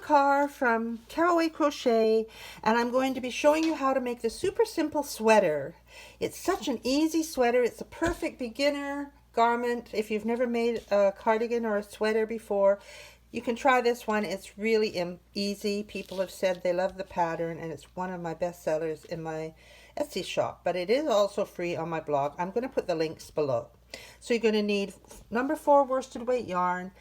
Carr from Caraway Crochet, and I'm going to be showing you how to make the super simple sweater. It's such an easy sweater. It's a perfect beginner garment. If you've never made a cardigan or a sweater before, you can try this one. It's really easy. People have said they love the pattern, and it's one of my best sellers in my Etsy shop, but it is also free on my blog. I'm going to put the links below. So you're going to need number 4 worsted weight yarn,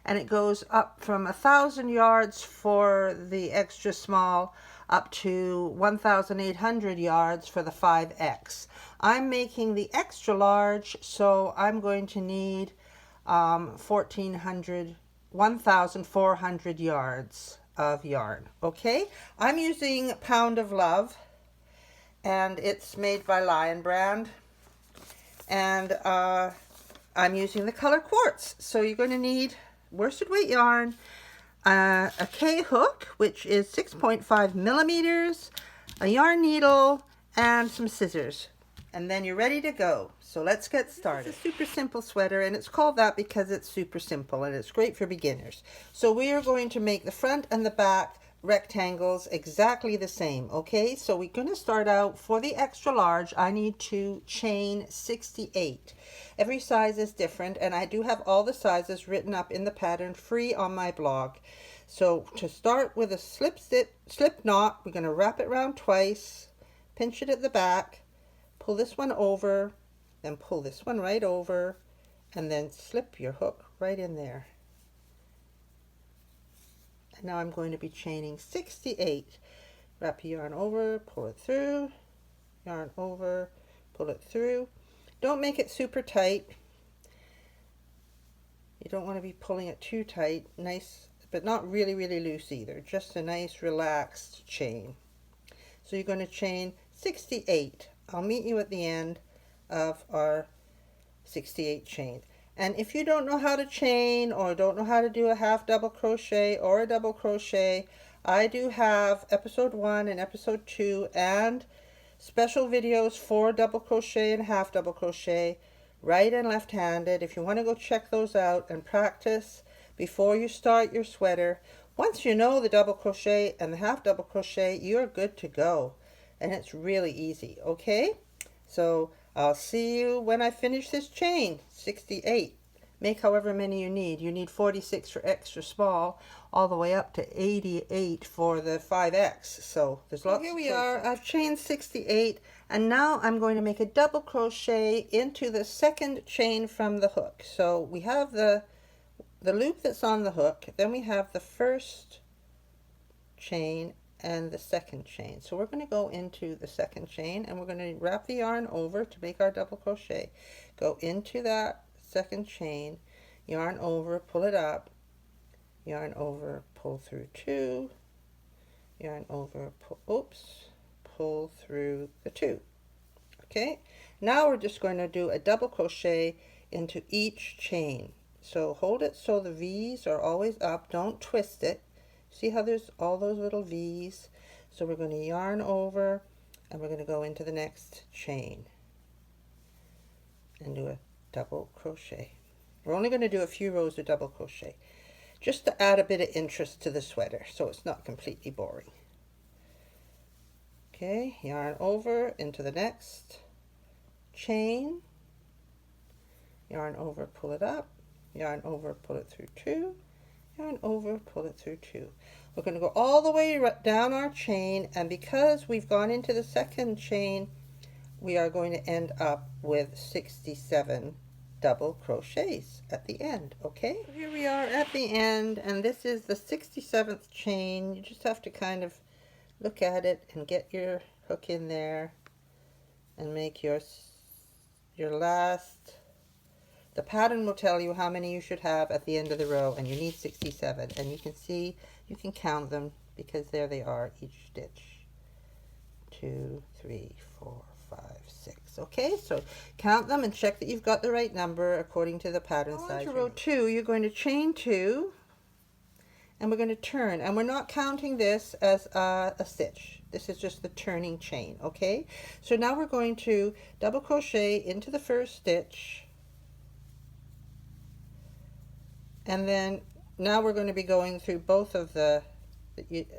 and it goes up from 1,000 yards for the extra small up to 1,800 yards for the 5X. I'm making the extra large, so I'm going to need 1,400 yards of yarn. Okay, I'm using Pound of Love, and it's made by Lion Brand, and I'm using the color quartz. So you're going to need worsted weight yarn, a K hook, which is 6.5 millimeters, a yarn needle, and some scissors, and then you're ready to go. So let's get started. It's a super simple sweater, and it's called that because it's super simple and it's great for beginners. So we are going to make the front and the back rectangles exactly the same. Okay, so we're going to start out for the extra large. I need to chain 68. Every size is different, and I do have all the sizes written up in the pattern free on my blog. So to start with a slip knot, we're going to wrap it around twice, pinch it at the back, pull this one over, then pull this one right over, and then slip your hook right in there. And now I'm going to be chaining 68. Wrap your yarn over, pull it through, yarn over, pull it through. Don't make it super tight. You don't want to be pulling it too tight. Nice, but not really loose either. Just a nice relaxed chain. So you're going to chain 68. I'll meet you at the end of our 68 chain. And if you don't know how to chain, or don't know how to do a half double crochet or a double crochet, I do have episode 1 and episode 2 and special videos for double crochet and half double crochet, right and left handed. If you want to go check those out and practice before you start your sweater, once you know the double crochet and the half double crochet, you're good to go, and it's really easy. Okay, so I'll see you when I finish this chain. 68. Make however many you need. You need 46 for extra small, all the way up to 88 for the 5X. So there's lots. Here we are. I've chained 68, and now I'm going to make a double crochet into the second chain from the hook. So we have the loop that's on the hook, then we have the first chain and the second chain. So we're going to go into the second chain, and we're going to wrap the yarn over to make our double crochet. Go into that second chain, yarn over, pull it up, yarn over, pull through 2, yarn over, pull through the 2. Okay, now we're just going to do a double crochet into each chain. So hold it so the V's are always up, don't twist it. See how there's all those little V's? So we're going to yarn over, and we're going to go into the next chain and do a double crochet. We're only going to do a few rows of double crochet, just to add a bit of interest to the sweater so it's not completely boring. Okay, yarn over into the next chain, yarn over, pull it up, yarn over, pull it through 2, yarn over, pull it through 2. We're going to go all the way down our chain, and because we've gone into the second chain, we are going to end up with 67 double crochets at the end. Okay, so here we are at the end, and this is the 67th chain. You just have to kind of look at it and get your hook in there and make your last. The pattern will tell you how many you should have at the end of the row, and you need 67, and you can see, you can count them because there they are, each stitch. 2, 3, 4, 5, 6. Okay, so count them and check that you've got the right number according to the pattern size. On to row 2, you're going to chain 2, and we're going to turn, and we're not counting this as a stitch. This is just the turning chain. Okay, so now we're going to double crochet into the first stitch. And then now we're going to be going through both of the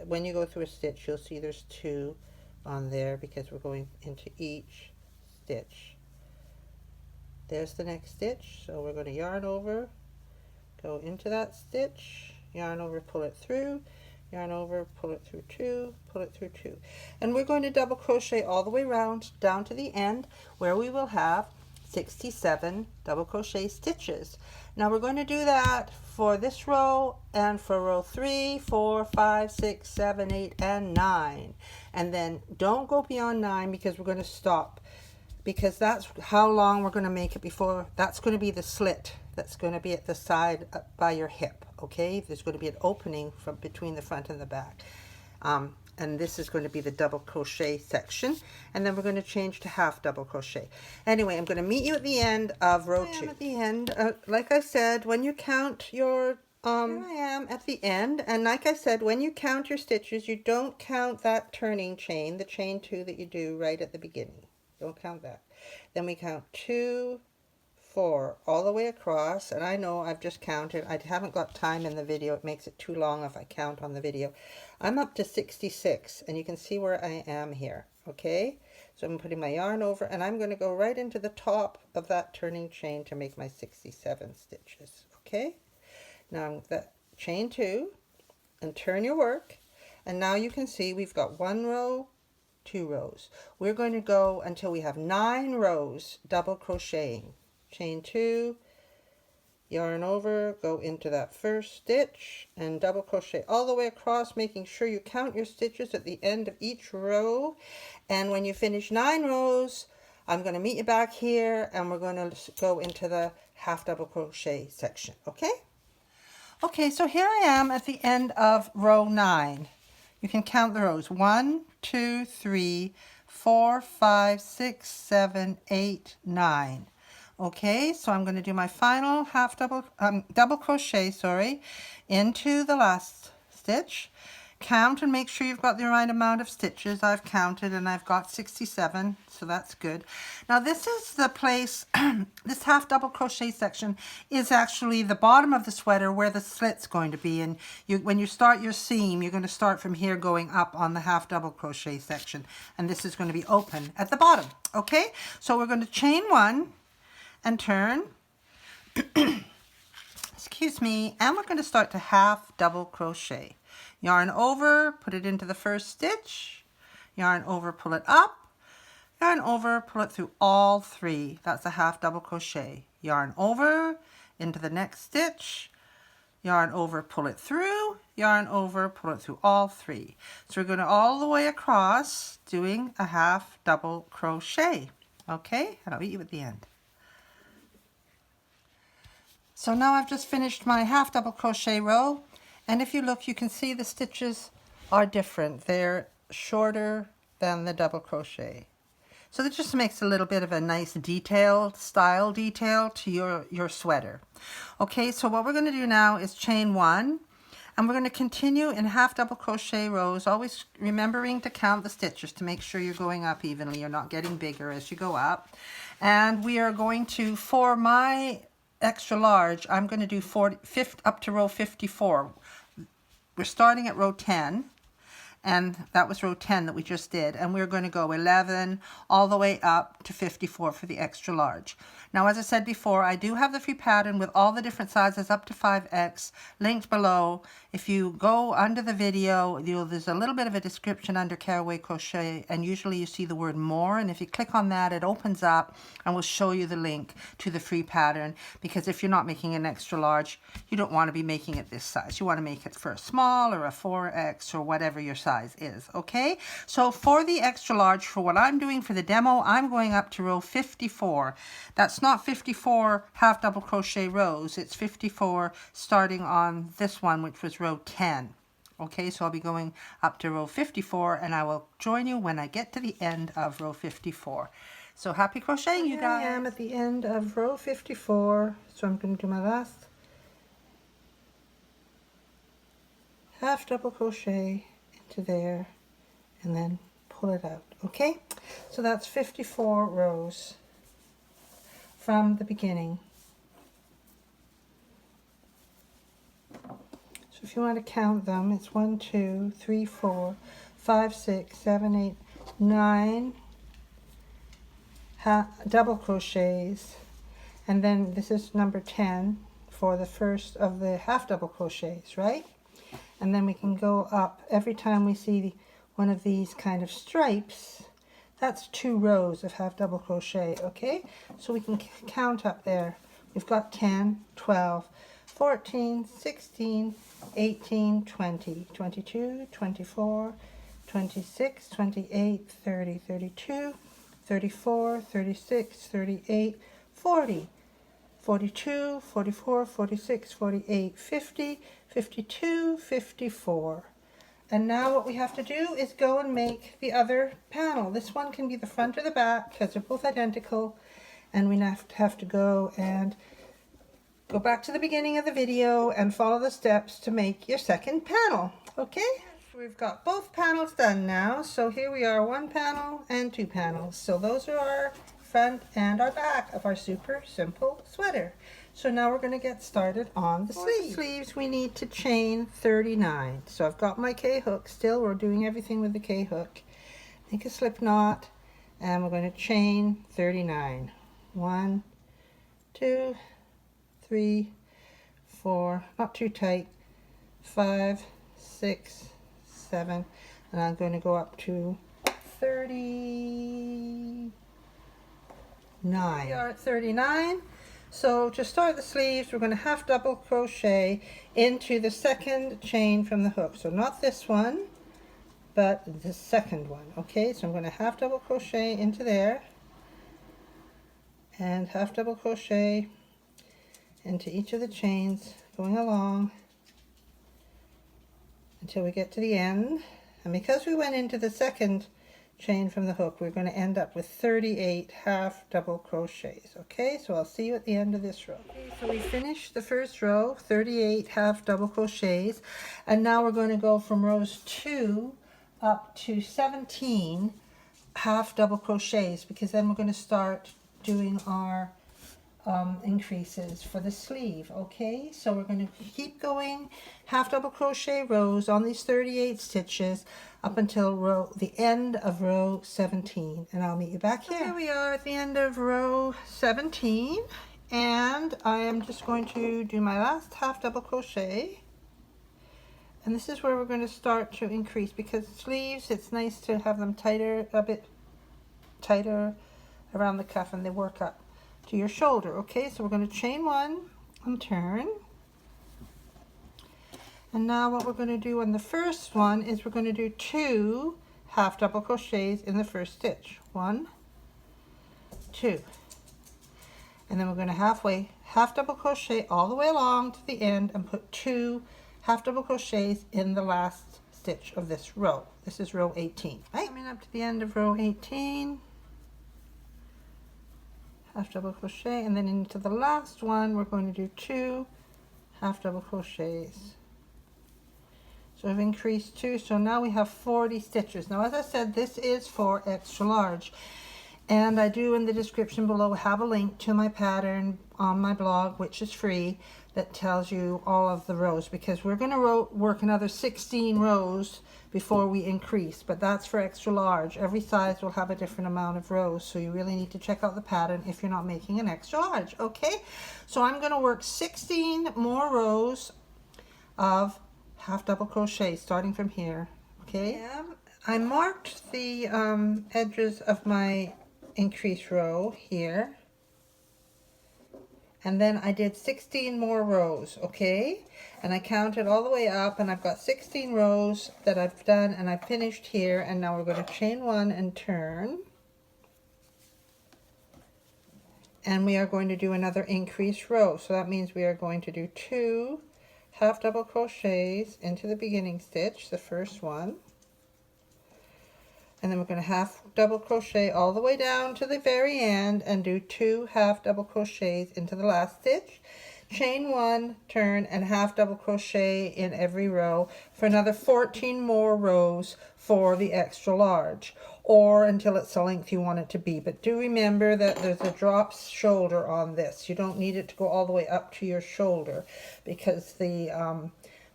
when you go through a stitch, you'll see there's 2 on there because we're going into each stitch. There's the next stitch, so we're going to yarn over, go into that stitch, yarn over, pull it through, yarn over, pull it through 2, pull it through 2. And we're going to double crochet all the way around down to the end where we will have 67 double crochet stitches. Now we're going to do that for this row and for row 3, 4, 5, 6, 7, 8, and 9. And then don't go beyond 9 because we're going to stop, because that's how long we're going to make it before. That's going to be the slit that's going to be at the side by your hip. Okay, there's going to be an opening from between the front and the back, and this is going to be the double crochet section, and then we're going to change to half double crochet. Anyway, I'm going to meet you at the end of row 2. At the end, like I said, when you count your here I am at the end, and like I said, when you count your stitches, you don't count that turning chain, the chain 2 that you do right at the beginning. Don't count that. Then we count 2, 4 all the way across, and I know I've just counted. I haven't got time in the video. It makes it too long if I count on the video. I'm up to 66, and you can see where I am here. Okay, so I'm putting my yarn over, and I'm going to go right into the top of that turning chain to make my 67 stitches. Okay, now that chain 2 and turn your work, and now you can see we've got 1 row, 2 rows. We're going to go until we have 9 rows double crocheting. Chain 2, yarn over, go into that first stitch and double crochet all the way across, making sure you count your stitches at the end of each row. And when you finish 9 rows, I'm going to meet you back here and we're going to go into the half double crochet section. Okay? Okay, so here I am at the end of row 9. You can count the rows. 1, 2, 3, 4, 5, 6, 7, 8, 9. Okay, so I'm going to do my final half double crochet, into the last stitch. Count and make sure you've got the right amount of stitches. I've counted and I've got 67, so that's good. Now this is the place, this half double crochet section is actually the bottom of the sweater where the slit's going to be. And when you start your seam, you're going to start from here going up on the half double crochet section. And this is going to be open at the bottom. Okay, so we're going to chain 1 and turn. Excuse me, and we're going to start to half double crochet. Yarn over, put it into the first stitch, yarn over, pull it up, yarn over, pull it through all 3. That's a half double crochet. Yarn over into the next stitch, yarn over, pull it through, yarn over, pull it through all 3. So we're going all the way across doing a half double crochet. Okay, and I'll meet you at the end. So now I've just finished my half double crochet row, and if you look, you can see the stitches are different. They're shorter than the double crochet. So that just makes a little bit of a nice style detail to your sweater. Okay, so what we're going to do now is chain 1, and we're going to continue in half double crochet rows, always remembering to count the stitches to make sure you're going up evenly. You're not getting bigger as you go up. And we are going to, for my extra large, I'm going to do up to row 54. We're starting at row 10, and that was row 10 that we just did, and we're going to go 11 all the way up to 54 for the extra large. Now, as I said before, I do have the free pattern with all the different sizes up to 5X linked below. If you go under the video, there's a little bit of a description under Caraway Crochet, and usually you see the word more, and if you click on that, it opens up and will show you the link to the free pattern, because if you're not making an extra large, you don't want to be making it this size. You want to make it for a small or a 4X or whatever your size is, okay? So for the extra large, for what I'm doing for the demo, I'm going up to row 54. That's not 54 half double crochet rows, it's 54 starting on this one, which was row 10. Okay, so I'll be going up to row 54, and I will join you when I get to the end of row 54. So happy crocheting, you guys. I am at the end of row 54, so I'm going to do my last half double crochet into there and then pull it out. Okay, so that's 54 rows from the beginning. So if you want to count them, it's 1, 2, 3, 4, 5, 6, 7, 8, 9 double crochets, and then this is number 10 for the first of the half double crochets, right? And then we can go up every time we see one of these kind of stripes. That's 2 rows of half double crochet, okay? So we can count up there. We've got 10, 12, 14, 16, 18, 20, 22, 24, 26, 28, 30, 32, 34, 36, 38, 40, 42, 44, 46, 48, 50, 52, 54. And now what we have to do is go and make the other panel. This one can be the front or the back because they're both identical. And we have to go and go back to the beginning of the video and follow the steps to make your second panel. Okay? We've got both panels done now. So here we are, 1 panel and 2 panels. So those are our front and our back of our super simple sweater. So now we're going to get started on the sleeves. For the sleeves we need to chain 39. So I've got my K-hook still. We're doing everything with the K-hook. Make a slip knot and we're going to chain 39. 1, 2, 3, 4, not too tight, 5, 6, 7, and I'm going to go up to 39. We are at 39. So to start the sleeves, we're going to half double crochet into the second chain from the hook. So not this one, but the second one. Okay, so I'm going to half double crochet into there and half double crochet into each of the chains, going along until we get to the end. And because we went into the second chain from the hook, we're going to end up with 38 half double crochets. Okay, so I'll see you at the end of this row. Okay, so we finished the first row, 38 half double crochets, and now we're going to go from rows 2 up to 17 half double crochets, because then we're going to start doing our increases for the sleeve. Okay, so we're going to keep going half double crochet rows on these 38 stitches up until the end of row 17, and I'll meet you back here. Here we are at the end of row 17, and I am just going to do my last half double crochet, and this is where we're going to start to increase, because sleeves, it's nice to have them tighter, a bit tighter around the cuff, and they work up to your shoulder. Okay, so we're going to chain 1 and turn. And now what we're going to do on the first one is we're going to do 2 half double crochets in the first stitch. 1, 2. And then we're going to half double crochet all the way along to the end and put 2 half double crochets in the last stitch of this row. This is row 18. Right? Coming up to the end of row 18. Half double crochet, and then into the last one we're going to do 2 half double crochets. So we've increased 2, so now we have 40 stitches. Now, as I said, this is for extra large, and I do in the description below have a link to my pattern on my blog, which is free, that tells you all of the rows, because we're going to work another 16 rows before we increase, but that's for extra large. Every size will have a different amount of rows, so you really need to check out the pattern if you're not making an extra large. Okay, so I'm going to work 16 more rows of half double crochet starting from here. Okay, I marked the edges of my increase row here, and then I did 16 more rows. Okay, and I counted all the way up, and I've got 16 rows that I've done, and I finished here. And now we're going to chain 1 and turn, and we are going to do another increase row. So that means we are going to do 2 half double crochets into the beginning stitch, the first one, and then we're going to half double crochet all the way down to the very end and do 2 half double crochets into the last stitch, chain 1, turn, and half double crochet in every row for another 14 more rows for the extra large, or until it's the length you want it to be. But do remember that there's a drop shoulder on this. You don't need it to go all the way up to your shoulder, because the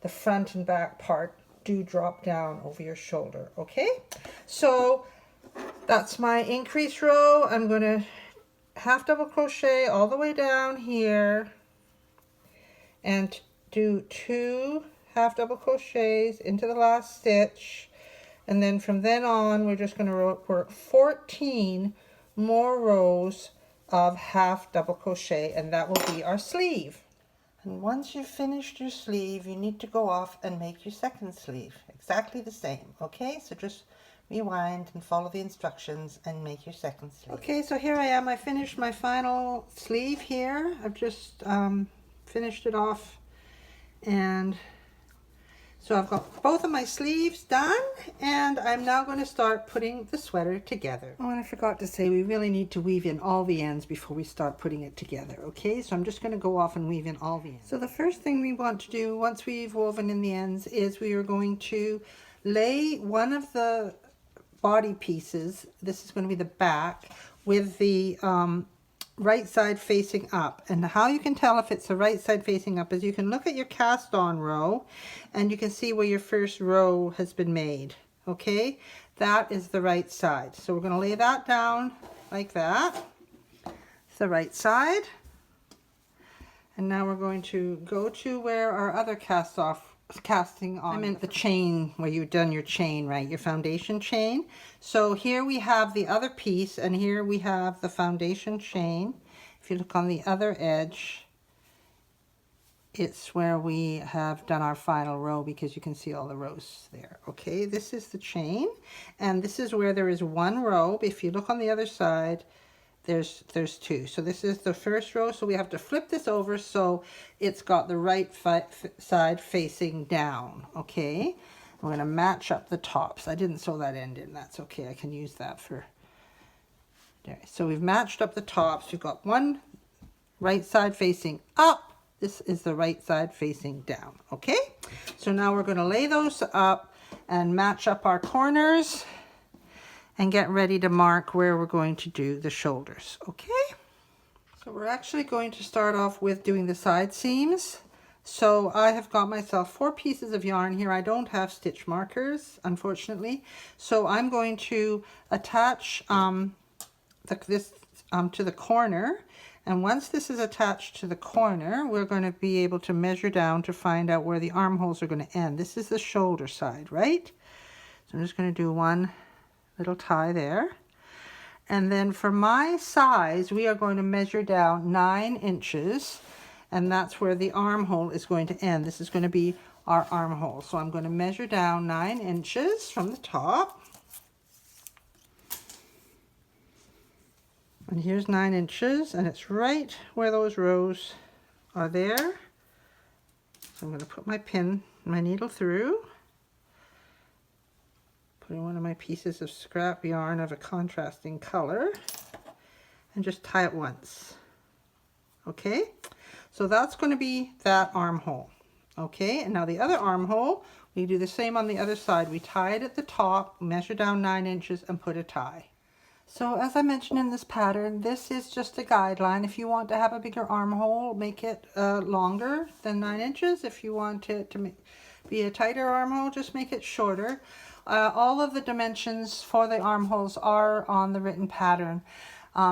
the front and back part do drop down over your shoulder. Okay, so that's my increase row. I'm going to half double crochet all the way down here and do 2 half double crochets into the last stitch, and then from then on we're just going to work 14 more rows of half double crochet, and that will be our sleeve. And once you've finished your sleeve, you need to go off and make your second sleeve exactly the same. Okay, so just rewind and follow the instructions and make your second sleeve. Okay, so here I am. I finished my final sleeve here. I've just finished it off, and so I've got both of my sleeves done, and I'm now going to start putting the sweater together. Oh, and I forgot to say, we really need to weave in all the ends before we start putting it together. Okay, so I'm just going to go off and weave in all the ends. So the first thing we want to do once we've woven in the ends is we are going to lay one of the body pieces, this is going to be the back, with the right side facing up. And how you can tell if it's the right side facing up is you can look at your cast on row and you can see where your first row has been made. Okay, that is the right side. So we're going to lay that down like that. It's the right side. And now we're going to go to where our other casting on, I meant the chain, where you've done your chain, right, your foundation chain. So here we have the other piece, and here we have the foundation chain. If you look on the other edge, it's where we have done our final row, because you can see all the rows there. Okay, this is the chain, and this is where there is one row. If you look on the other side, there's 2. So this is the first row, so we have to flip this over so it's got the right side facing down. Okay, we're going to match up the tops. I didn't sew that end in, that's okay, I can use that for there. So we've matched up the tops. You've got one right side facing up, this is the right side facing down. Okay, so now we're going to lay those up and match up our corners and get ready to mark where we're going to do the shoulders. Okay, so we're actually going to start off with doing the side seams. So I have got myself 4 pieces of yarn here. I don't have stitch markers, unfortunately, so I'm going to attach this to the corner, and once this is attached to the corner, we're going to be able to measure down to find out where the armholes are going to end. This is the shoulder side, right? So I'm just going to do one little tie there, and then for my size we are going to measure down 9 inches, and that's where the armhole is going to end. This is going to be our armhole, so I'm going to measure down 9 inches from the top, and here's 9 inches, and it's right where those rows are there. So I'm going to put my needle through, putting one of my pieces of scrap yarn of a contrasting color, and just tie it once. Okay, so that's going to be that armhole. Okay, and now the other armhole, we do the same on the other side. We tie it at the top, measure down 9 inches, and put a tie. So as I mentioned in this pattern, this is just a guideline. If you want to have a bigger armhole, make it longer than 9 inches. If you want it to be a tighter armhole, just make it shorter. All of the dimensions for the armholes are on the written pattern.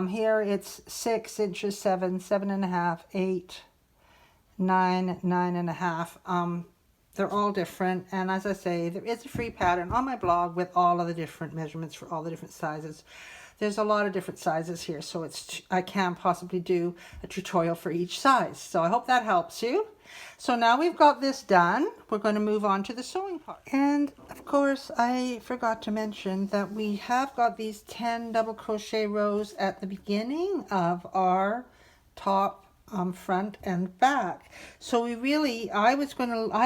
Here it's 6 inches, 7, 7.5, 8, 9, 9.5. They're all different, and as I say, there is a free pattern on my blog with all of the different measurements for all the different sizes. There's a lot of different sizes here, so I can't possibly do a tutorial for each size. So I hope that helps you. So now we've got this done, we're going to move on to the sewing part. And of course, I forgot to mention that we have got these 10 double crochet rows at the beginning of our top, front and back. So I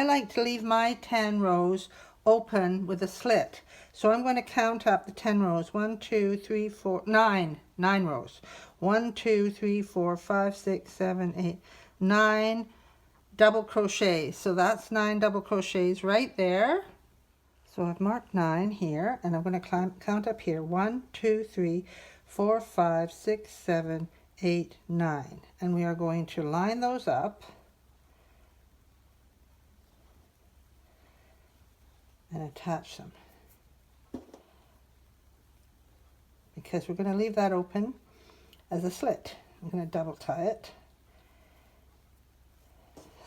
like to leave my 10 rows open with a slit. So I'm going to count up the 10 rows. 1, 2, 3, 4, 9 rows. 1, 2, 3, 4, 5, 6, 7, 8, 9 double crochets. So that's 9 double crochets right there. So I've marked 9 here, and I'm going to count up here. 1, 2, 3, 4, 5, 6, 7, 8, 9. And we are going to line those up and attach them, because we're going to leave that open as a slit. I'm going to double tie it.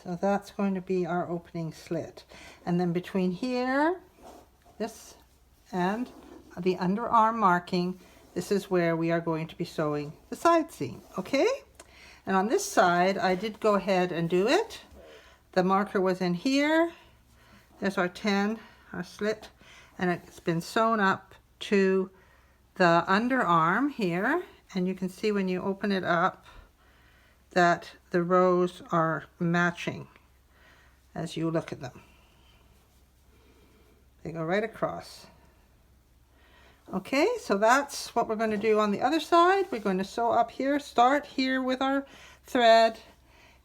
So that's going to be our opening slit. And then between here, this and the underarm marking, this is where we are going to be sewing the side seam, okay? And on this side, I did go ahead and do it. The marker was in here. There's our 10, our slit, and it's been sewn up to the underarm here. And you can see when you open it up that the rows are matching as you look at them. They go right across. Okay, so that's what we're going to do on the other side. We're going to sew up here, start here with our thread,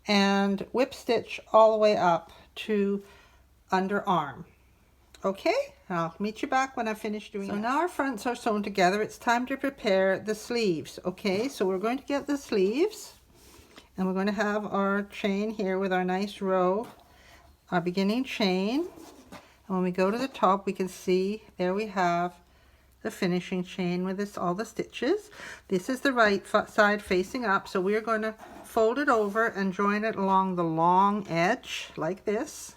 and whip stitch all the way up to underarm. Okay, I'll meet you back when I finish doing that. So now our fronts are sewn together. It's time to prepare the sleeves. Okay, so we're going to get the sleeves, and we're going to have our chain here with our nice row, our beginning chain. And when we go to the top, we can see there we have the finishing chain with this, all the stitches. This is the right side facing up, so we're going to fold it over and join it along the long edge like this.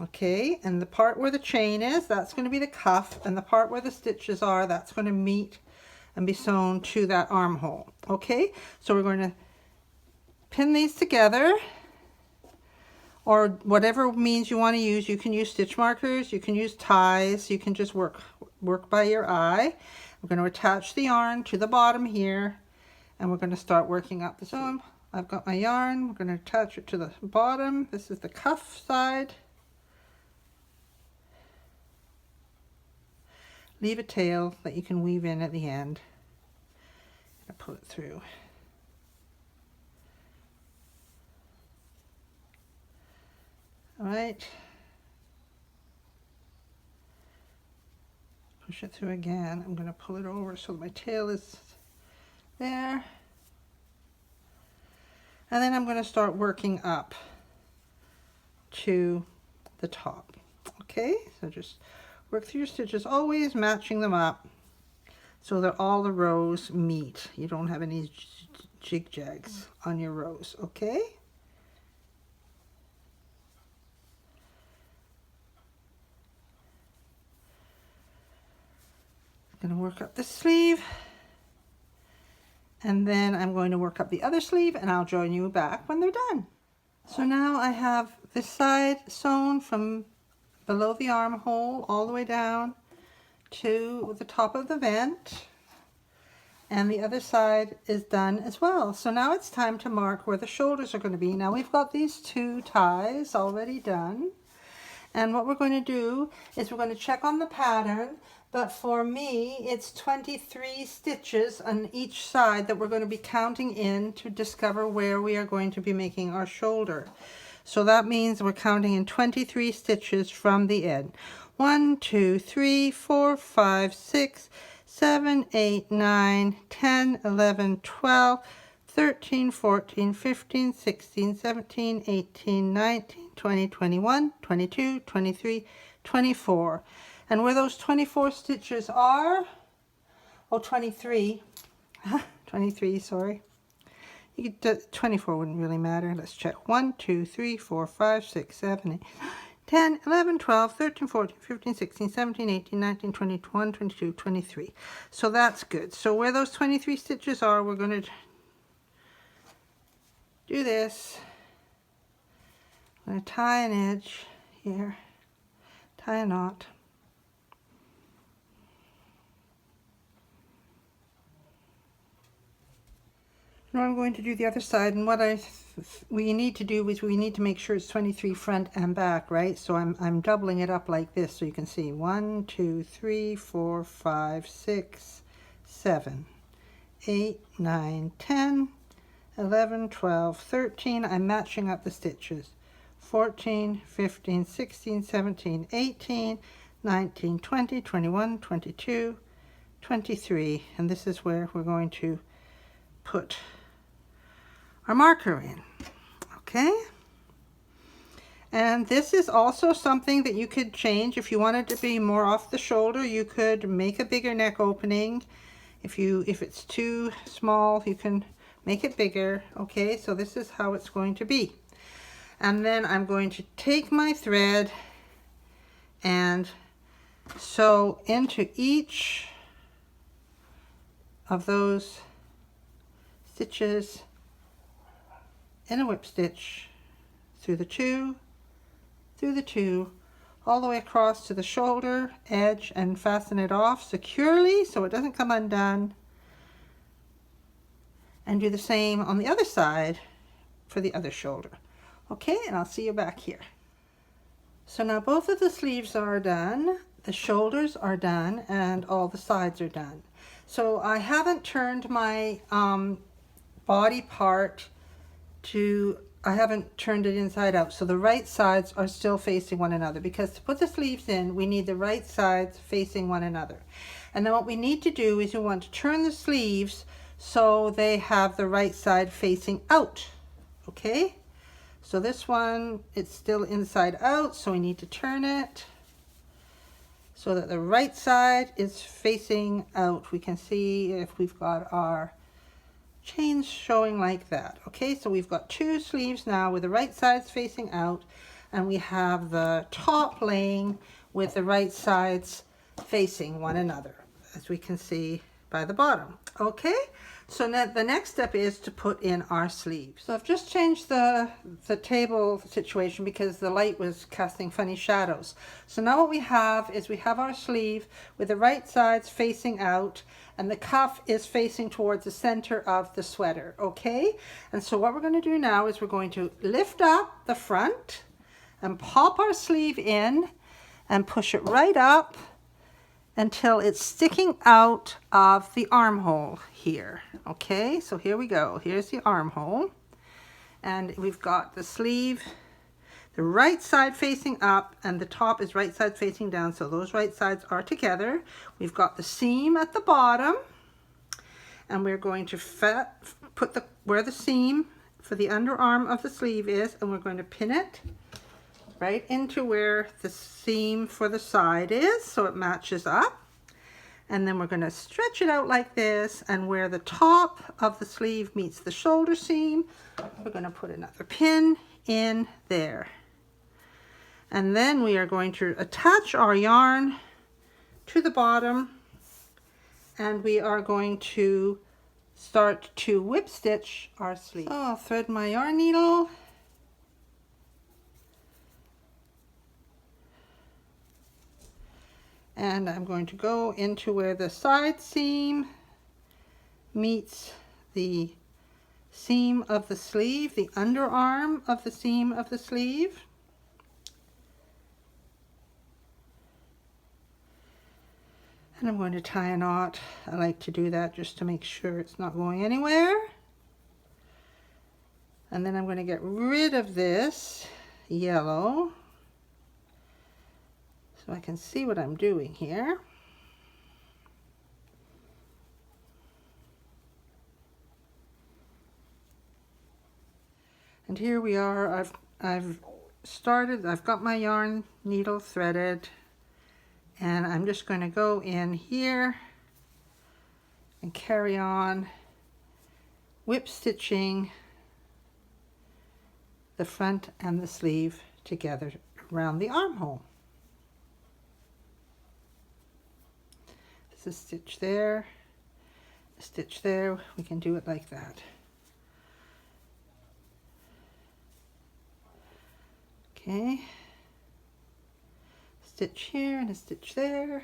Okay, and the part where the chain is, that's going to be the cuff, and the part where the stitches are, that's going to meet and be sewn to that armhole. Okay, so we're going to pin these together, or whatever means you want to use. You can use stitch markers, you can use ties, you can just work by your eye. We're going to attach the yarn to the bottom here, and we're going to start working up the seam. I've got my yarn, we're going to attach it to the bottom. This is the cuff side. Leave a tail that you can weave in at the end. And pull it through. All right. Push it through again. I'm going to pull it over so my tail is there. And then I'm going to start working up to the top. Okay, so just work through your stitches, always matching them up so that all the rows meet. You don't have any jig-jags on your rows, okay? I'm going to work up this sleeve, and then I'm going to work up the other sleeve, and I'll join you back when they're done. So now I have this side sewn from below the armhole all the way down to the top of the vent, and the other side is done as well. So now it's time to mark where the shoulders are going to be. Now we've got these 2 ties already done, and what we're going to do is we're going to check on the pattern, but for me it's 23 stitches on each side that we're going to be counting in to discover where we are going to be making our shoulder. So that means we're counting in 23 stitches from the end. 1, 2, 3, 4, 5, 6, 7, 8, 9, 10, 11, 12, 13, 14, 15, 16, 17, 18, 19, 20, 21, 22, 23, 24. And where those 24 stitches are, oh, 23, 23, sorry. You could 24 wouldn't really matter. Let's check. 1, 2, 3, 4, 5, 6, 7, 8, 10, 11, 12, 13, 14, 15, 16, 17, 18, 19, 20, 21, 22, 23. So that's good. So where those 23 stitches are, we're going to do this. I'm going to tie an edge here, tie a knot. Now I'm going to do the other side, and what we need to do is we need to make sure it's 23 front and back, right? So I'm doubling it up like this so you can see 1, 2, 3, 4, 5, 6, 7, 8, 9, 10, 11, 12, 13. I'm matching up the stitches. 14, 15, 16, 17, 18, 19, 20, 21, 22, 23. And this is where we're going to put our marker in, okay? And this is also something that you could change. If you wanted to be more off the shoulder, you could make a bigger neck opening. If it's too small, you can make it bigger. Okay, so this is how it's going to be. And then I'm going to take my thread and sew into each of those stitches in a whip stitch through the two, all the way across to the shoulder edge, and fasten it off securely so it doesn't come undone. And do the same on the other side for the other shoulder. Okay, and I'll see you back here. So now both of the sleeves are done, the shoulders are done, and all the sides are done. So I haven't turned my body part I haven't turned it inside out, so the right sides are still facing one another, because to put the sleeves in, we need the right sides facing one another. And then what we need to do is we want to turn the sleeves so they have the right side facing out. Okay, so this one, it's still inside out, so we need to turn it so that the right side is facing out. We can see if we've got our chains showing like that. Okay, so we've got two sleeves now with the right sides facing out, and we have the top laying with the right sides facing one another, as we can see by the bottom. Okay, so now the next step is to put in our sleeves. So I've just changed the table situation because the light was casting funny shadows. So now what we have is we have our sleeve with the right sides facing out, and the cuff is facing towards the center of the sweater. Okay, and so what we're going to do now is we're going to lift up the front and pop our sleeve in and push it right up until it's sticking out of the armhole here. Okay, so here we go. Here's the armhole, and we've got the sleeve, the right side facing up, and the top is right side facing down, so those right sides are together. We've got the seam at the bottom, and we're going to put where the seam for the underarm of the sleeve is, and we're going to pin it right into where the seam for the side is, so it matches up. And then we're going to stretch it out like this, and where the top of the sleeve meets the shoulder seam, we're going to put another pin in there. And then we are going to attach our yarn to the bottom, and we are going to start to whip stitch our sleeve. So I'll thread my yarn needle. And I'm going to go into where the side seam meets the seam of the sleeve, the underarm of the seam of the sleeve. And I'm going to tie a knot. I like to do that just to make sure it's not going anywhere. And then I'm going to get rid of this yellow, so I can see what I'm doing here. And here we are. I've got my yarn needle threaded, and I'm just going to go in here and carry on whip stitching the front and the sleeve together around the armhole. A stitch there, a stitch there. We can do it like that. Okay, stitch here and a stitch there.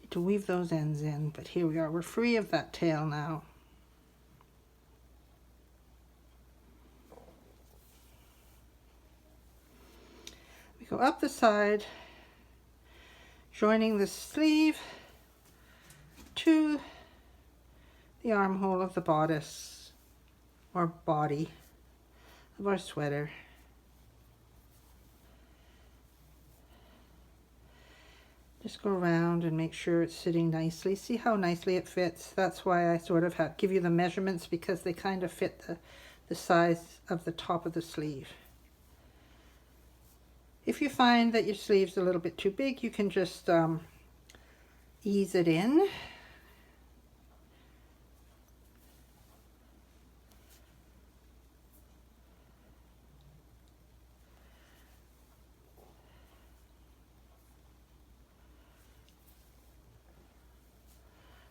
Need to weave those ends in, but here we are. We're free of that tail now. Go up the side, joining the sleeve to the armhole of the bodice or body of our sweater. Just go around and make sure it's sitting nicely. See how nicely it fits? That's why I sort of give you the measurements, because they kind of fit the size of the top of the sleeve. If you find that your sleeve's a little bit too big, you can just ease it in.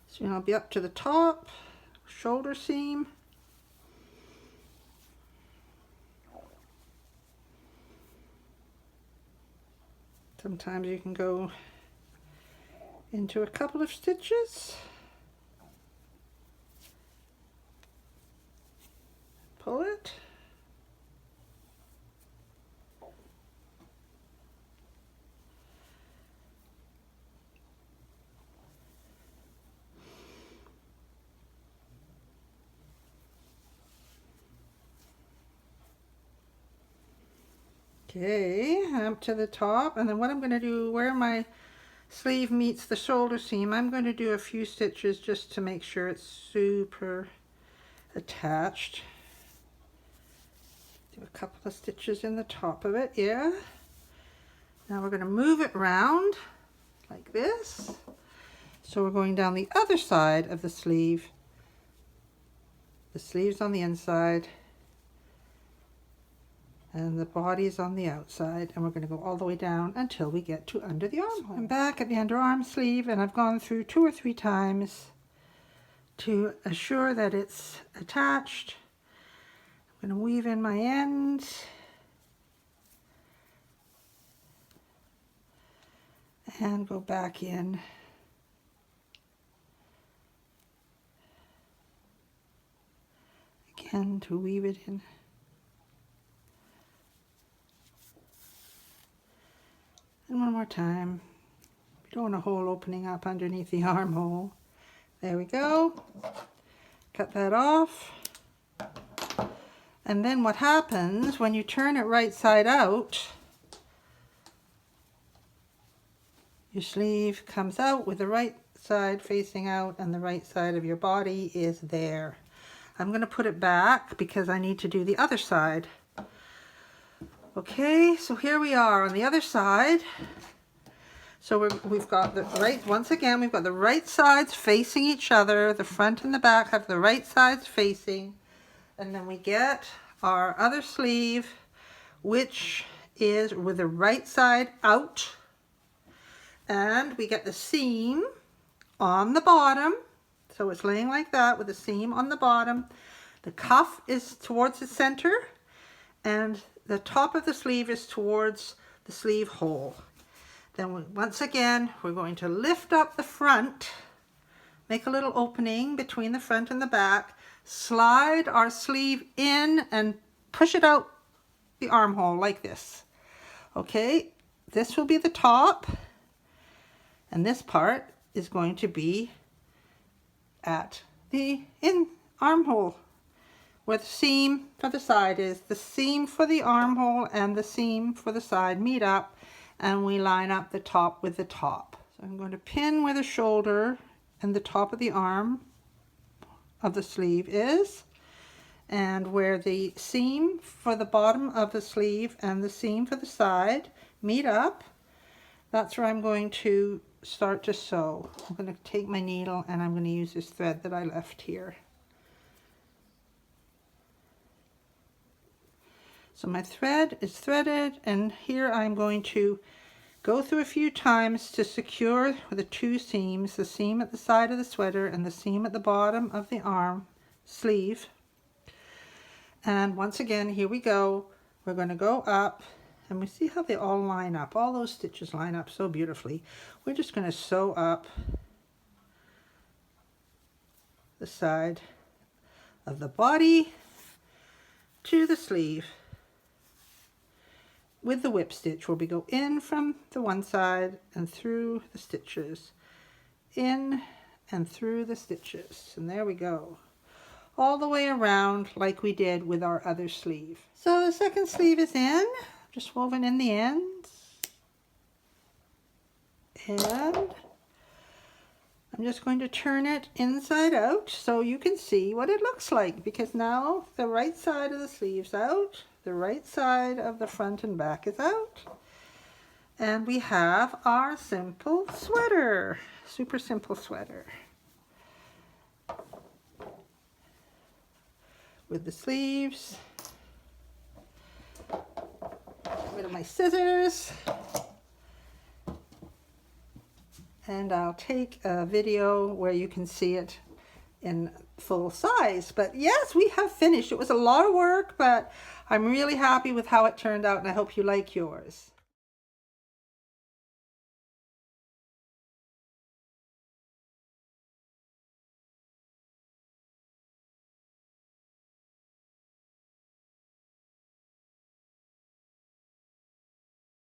So I'll be up to the top, shoulder seam. Sometimes you can go into a couple of stitches. Pull it. Okay, up to the top, and then what I'm going to do, where my sleeve meets the shoulder seam, I'm going to do a few stitches just to make sure it's super attached. Do a couple of stitches in the top of it, yeah. Now we're going to move it round like this. So we're going down the other side of the sleeve. The sleeve's on the inside, and the body is on the outside, and we're going to go all the way down until we get to under the armhole. I'm back at the underarm sleeve, and I've gone through 2 or 3 times to assure that it's attached. I'm going to weave in my ends and go back in. Again to weave it in. And one more time. We don't want a hole opening up underneath the armhole. There we go. Cut that off. And then what happens when you turn it right side out, your sleeve comes out with the right side facing out, and the right side of your body is there. I'm going to put it back because I need to do the other side. Okay, so here we are on the other side. So we've got the right, once again, we've got the right sides facing each other. The front and the back have the right sides facing. And then we get our other sleeve, which is with the right side out. And we get the seam on the bottom. So it's laying like that with the seam on the bottom. The cuff is towards the center, and the top of the sleeve is towards the sleeve hole. Then once again, we're going to lift up the front, make a little opening between the front and the back, slide our sleeve in and push it out the armhole like this. Okay, this will be the top, and this part is going to be at the armhole, where the seam for the side is. The seam for the armhole and the seam for the side meet up, and we line up the top with the top. So I'm going to pin where the shoulder and the top of the arm of the sleeve is, and where the seam for the bottom of the sleeve and the seam for the side meet up, that's where I'm going to start to sew. I'm going to take my needle and I'm going to use this thread that I left here. So my thread is threaded, and here I'm going to go through a few times to secure the 2 seams, the seam at the side of the sweater and the seam at the bottom of the arm sleeve. And once again, here we go. We're going to go up, and we see how they all line up. All those stitches line up so beautifully. We're just going to sew up the side of the body to the sleeve with the whip stitch, where we go in from the one side and through the stitches, in and through the stitches, and there we go, all the way around like we did with our other sleeve. So the second sleeve is in, just woven in the ends, And I'm just going to turn it inside out so you can see what it looks like, because now the right side of the sleeve's out, the right side of the front and back is out, and we have our simple sweater, super simple sweater. With the sleeves, get rid of my scissors. And I'll take a video where you can see it in full size. But yes, we have finished. It was a lot of work, but I'm really happy with how it turned out, and I hope you like yours.